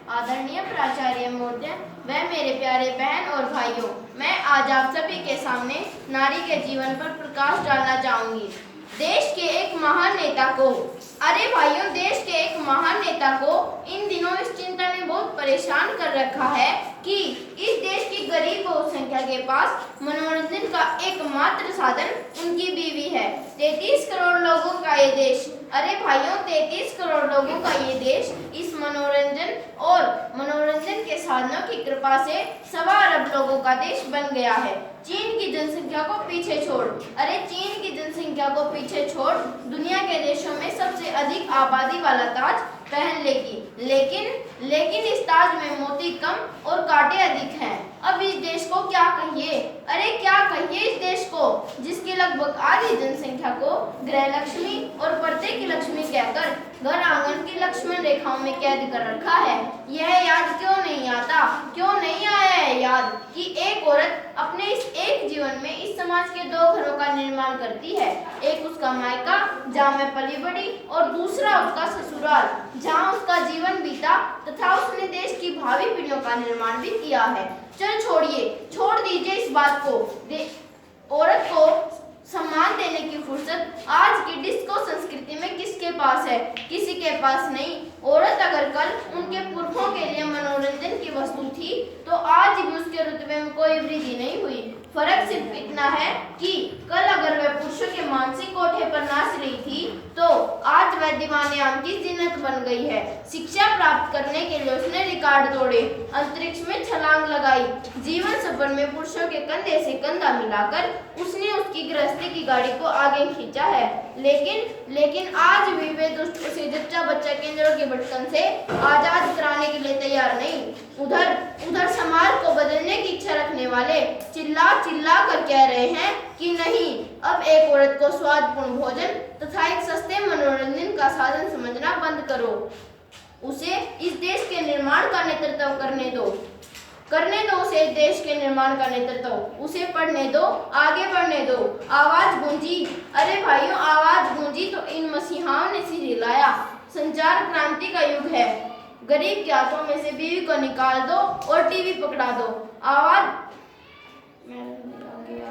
आदरणीय प्राचार्य महोदय व मेरे प्यारे बहन और भाइयों, मैं आज आप सभी के सामने नारी के जीवन पर प्रकाश डालना चाहूंगी। देश के एक महान नेता को, अरे भाइयों, देश के एक महान नेता को इन दिनों इस चिंता ने बहुत परेशान कर रखा है कि इस देश की गरीब बहुसंख्या के पास मनोरंजन का एकमात्र साधन उनकी बीवी है। 33 करोड़ लोगों का ये देश, अरे भाइयों, 33 करोड़ लोगों का ये देश इस मनोरंजन और मनोरंजन के साधनों की कृपा से 1.25 अरब लोगों का देश बन गया है। चीन की जनसंख्या को पीछे छोड़, अरे चीन की जनसंख्या को पीछे छोड़ दुनिया के देशों में सबसे अधिक आबादी वाला ताज पहन लेगी, लेकिन इस ताज में मोती कम और कांटे अधिक हैं। अब इस देश को क्या कहिए, अरे क्या कहिए इस देश को जिसकी लगभग आधी जनसंख्या को गृह लक्ष्मी और पर्दे की लक्ष्मी कहकर घर आंगन की लक्ष्मण रेखाओं में कैद कर रखा है। यह याद क्यों नहीं आता, क्यों नहीं आया है याद कि एक औरत अपने इस एक जीवन में इस समाज के 2 घरों का निर्माण करती है, एक उसका मायका जहाँ में पली बड़ी और दूसरा उसका ससुराल जहाँ उसका जीवन बीता तथा उसने देश की भावी पीढ़ियों का निर्माण भी किया है। चल छोड़ दीजिए इस बात को, औरत को सम्मान देने की फुर्सत आज की डिस्को संस्कृति में किसके पास है? किसी के पास नहीं। औरत अगर कल उनके पुरखों के लिए मनोरंजन की वस्तु थी तो आज भी उसके रुतबे में कोई वृद्धि नहीं हुई। फर्क सिर्फ इतना है कि कल अगर वह पुरुषों के मानसिक कोठे पर नाच रही थी तो आज वह दीवाने आम की जिन्नत बन गई है। शिक्षा प्राप्त करने के लिए उसने रिकॉर्ड तोड़े, अंतरिक्ष में छलांग लगाई, जीवन सफर में पुरुषों के कंधे से कंधा मिलाकर उसने उसकी गृहस्थी की गाड़ी को आगे खींचा है। लेकिन आज भी वे दुष्ट उसे जच्चा बच्चा केंद्रों के भटकन से आजाद कराने के लिए तैयार नहीं। उधर समाज को बदलने की इच्छा रखने वाले चिल्ला कर कह रहे हैं कि नहीं, अब एक औरत को स्वादपूर्ण भोजन तथा एक सस्ते मनोरंजन का साधन समझना बंद करो, उसे इस देश के निर्माण का नेतृत्व करने दो उसे देश के निर्माण का नेतृत्व, उसे पढ़ने दो, आगे बढ़ने दो। आवाज गूंजी, अरे भाइयों, आवाज गूंजी तो इन मसीहाओं ने सिर हिलाया। संचार क्रांति का युग है, गरीब के हाथों में से बीवी को निकाल दो और टीवी पकड़ा दो। आवाज